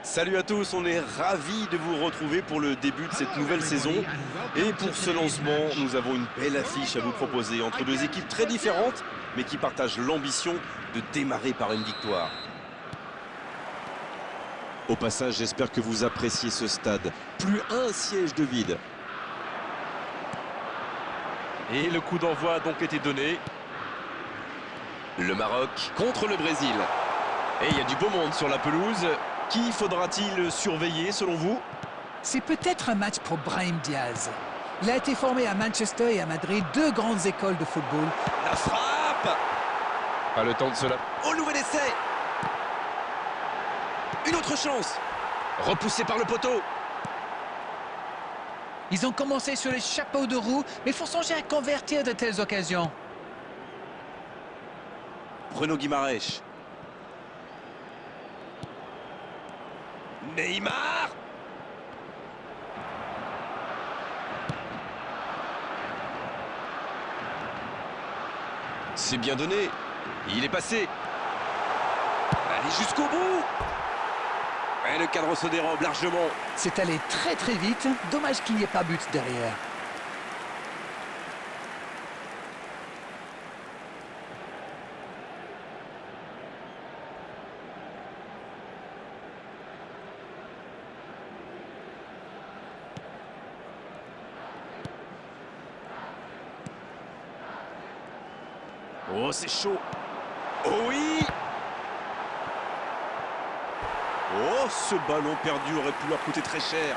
Salut à tous, on est ravis de vous retrouver pour le début de cette nouvelle saison. Et pour ce lancement, nous avons une belle affiche à vous proposer entre deux équipes très différentes, mais qui partagent l'ambition de démarrer par une victoire. Au passage, j'espère que vous appréciez ce stade. Plus un siège de vide. Et le coup d'envoi a donc été donné. Le Maroc contre le Brésil. Et il y a du beau monde sur la pelouse. Qui faudra-t-il surveiller selon vous? C'est peut-être un match pour Brahim Diaz. Il a été formé à Manchester et à Madrid, deux grandes écoles de football. La frappe! Pas le temps de cela. Oh, nouvel essai! Une autre chance! Repoussé par le poteau. Ils ont commencé sur les chapeaux de roue, mais il faut songer à convertir de telles occasions. Bruno Guimaraes. Neymar! C'est bien donné. Il est passé. Allez jusqu'au bout. Et le cadre se dérobe largement. C'est allé très très vite. Dommage qu'il n'y ait pas but derrière. Oh, c'est chaud. Oh oui! Oh, ce ballon perdu aurait pu leur coûter très cher.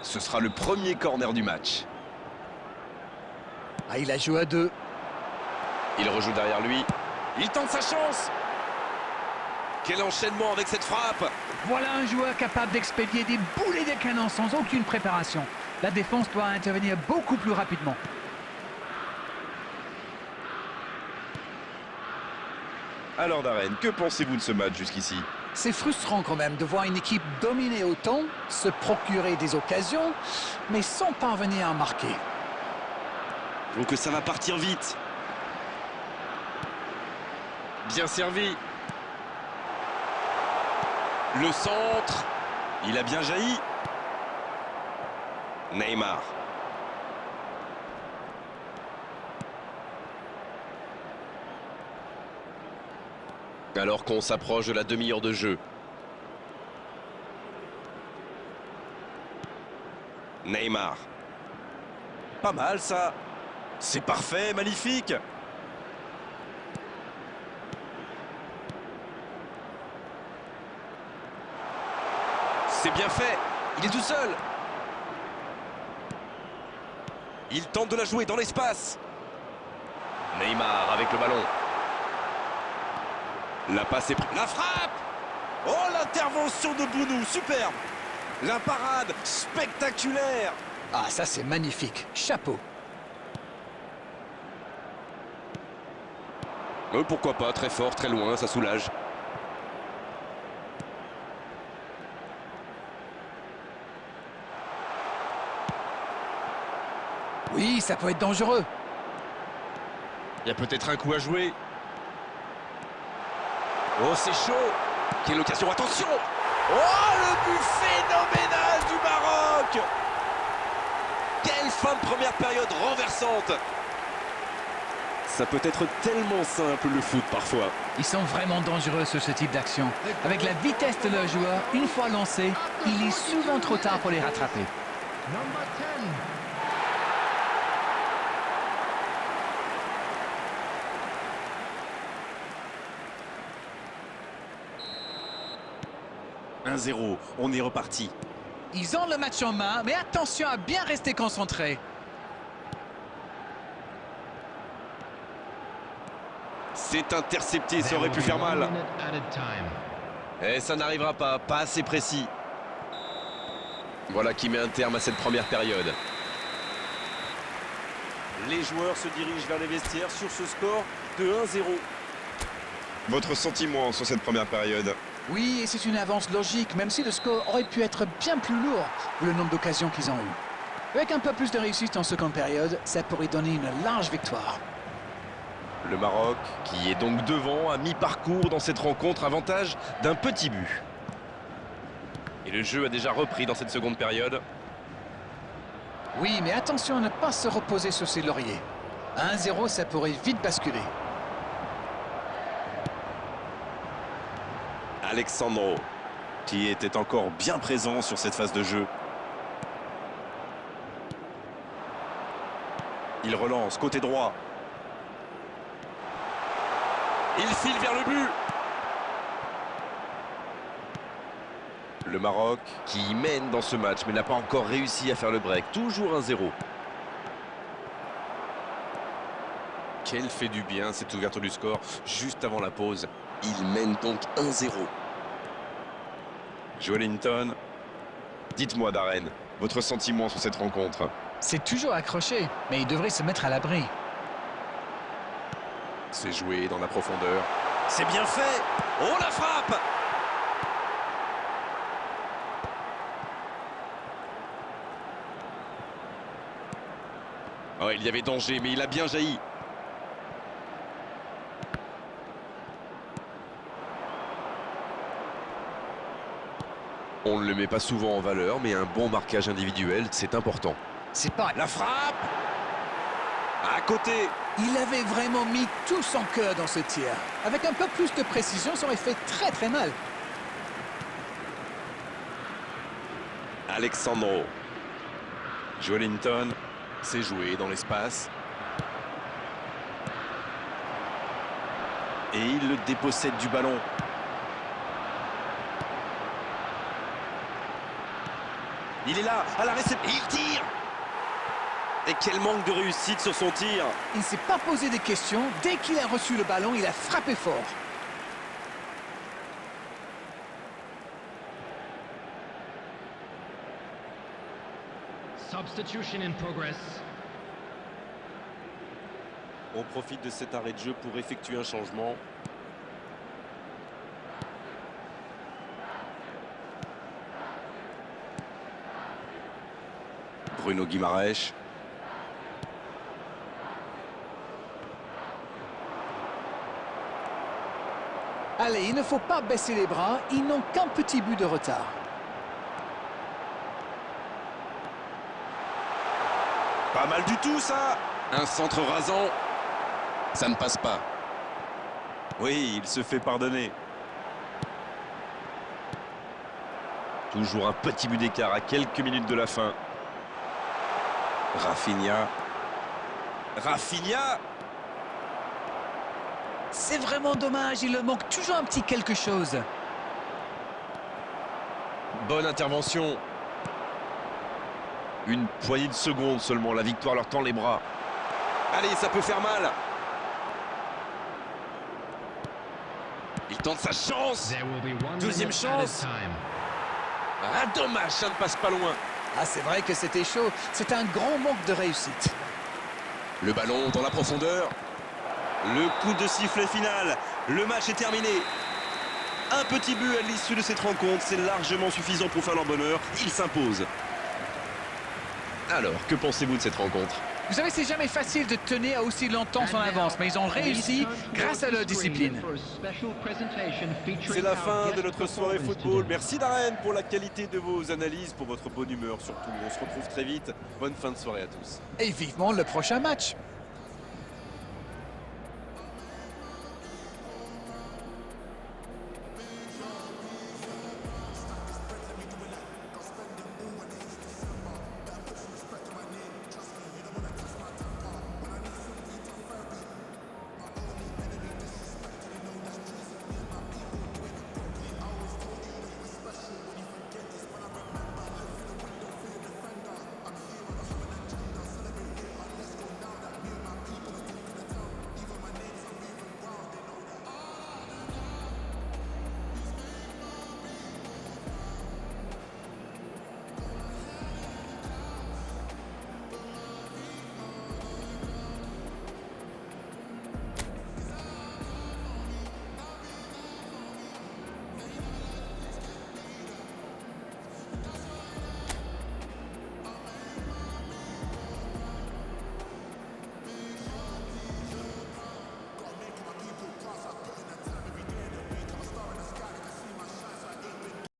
Ce sera le premier corner du match. Ah, il a joué à deux. Il rejoue derrière lui. Il tente sa chance. Quel enchaînement avec cette frappe! Voilà un joueur capable d'expédier des boulets de canon sans aucune préparation. La défense doit intervenir beaucoup plus rapidement. Alors Darren, que pensez-vous de ce match jusqu'ici? C'est frustrant quand même de voir une équipe dominer autant, se procurer des occasions, mais sans parvenir à marquer. Donc ça va partir vite. Bien servi. Le centre. Il a bien jailli. Neymar. Alors qu'on s'approche de la demi-heure de jeu. Neymar. Pas mal ça. C'est parfait, magnifique. C'est bien fait. Il est tout seul. Il tente de la jouer dans l'espace. Neymar avec le ballon. La passe est prise. La frappe. Oh, l'intervention de Bounou, superbe. La parade, spectaculaire. Ah, ça c'est magnifique. Chapeau. Pourquoi pas, très fort, très loin, ça soulage. Oui, ça peut être dangereux. Il y a peut-être un coup à jouer. Oh, c'est chaud. Quelle occasion, attention. Oh, le but phénoménal du Maroc. Quelle fin de première période renversante. Ça peut être tellement simple le foot parfois. Ils sont vraiment dangereux sur ce type d'action. Avec la vitesse de leurs joueurs, une fois lancés, il est souvent trop tard pour les rattraper. Number 10. 1-0, on est reparti. Ils ont le match en main, mais attention à bien rester concentré. C'est intercepté, ça aurait pu faire mal. Et ça n'arrivera pas, pas assez précis. Voilà qui met un terme à cette première période. Les joueurs se dirigent vers les vestiaires sur ce score de 1-0. Votre sentiment sur cette première période? Oui, et c'est une avance logique, même si le score aurait pu être bien plus lourd, vu le nombre d'occasions qu'ils ont eues. Avec un peu plus de réussite en seconde période, ça pourrait donner une large victoire. Le Maroc, qui est donc devant à mi-parcours dans cette rencontre, avantage d'un petit but. Et le jeu a déjà repris dans cette seconde période. Oui, mais attention à ne pas se reposer sur ses lauriers. À 1-0, ça pourrait vite basculer. Alexandro, qui était encore bien présent sur cette phase de jeu. Il relance, côté droit. Il file vers le but. Le Maroc qui mène dans ce match mais n'a pas encore réussi à faire le break. Toujours 1-0. Quel fait du bien cette ouverture du score juste avant la pause. Il mène donc 1-0. Joelinton, Dites-moi Darren, votre sentiment sur cette rencontre? C'est toujours accroché, mais il devrait se mettre à l'abri. C'est joué dans la profondeur. c'est bien fait. Oh, la frappe! Oh, il y avait danger mais il a bien jailli. On ne le met pas souvent en valeur, mais un bon marquage individuel, c'est important. C'est pas... La frappe! À côté. Il avait vraiment mis tout son cœur dans ce tir. Avec un peu plus de précision, ça aurait fait très mal. Alexandro. Joelinton. C'est joué dans l'espace. Et il le dépossède du ballon. Il est là, à la réception. Il tire. Et quel manque de réussite sur son tir. Il ne s'est pas posé des questions. Dès qu'il a reçu le ballon, il a frappé fort. Substitution in progress. On profite de cet arrêt de jeu pour effectuer un changement. Bruno Guimaraes. Allez, il ne faut pas baisser les bras. Ils n'ont qu'un petit but de retard. Pas mal du tout, ça. Un centre rasant. Ça ne passe pas. Oui, il se fait pardonner. Toujours un petit but d'écart à quelques minutes de la fin. Rafinha. Rafinha. C'est vraiment dommage, il leur manque toujours un petit quelque chose. Bonne intervention. Une poignée de secondes seulement, la victoire leur tend les bras. Allez, ça peut faire mal. Il tente sa chance. There will be one Deuxième minute added chance. time. Ah dommage, ça ne passe pas loin. Ah, c'est vrai que c'était chaud. C'est un grand manque de réussite. Le ballon dans la profondeur. Le coup de sifflet final. Le match est terminé. Un petit but à l'issue de cette rencontre, c'est largement suffisant pour faire leur bonheur. Ils s'imposent. Alors, que pensez-vous de cette rencontre? Vous savez, c'est jamais facile de tenir aussi longtemps son avance, mais ils ont réussi grâce à leur discipline. C'est la fin de notre soirée football. Merci Darren pour la qualité de vos analyses, pour votre bonne humeur surtout. On se retrouve très vite. Bonne fin de soirée à tous. Et vivement le prochain match.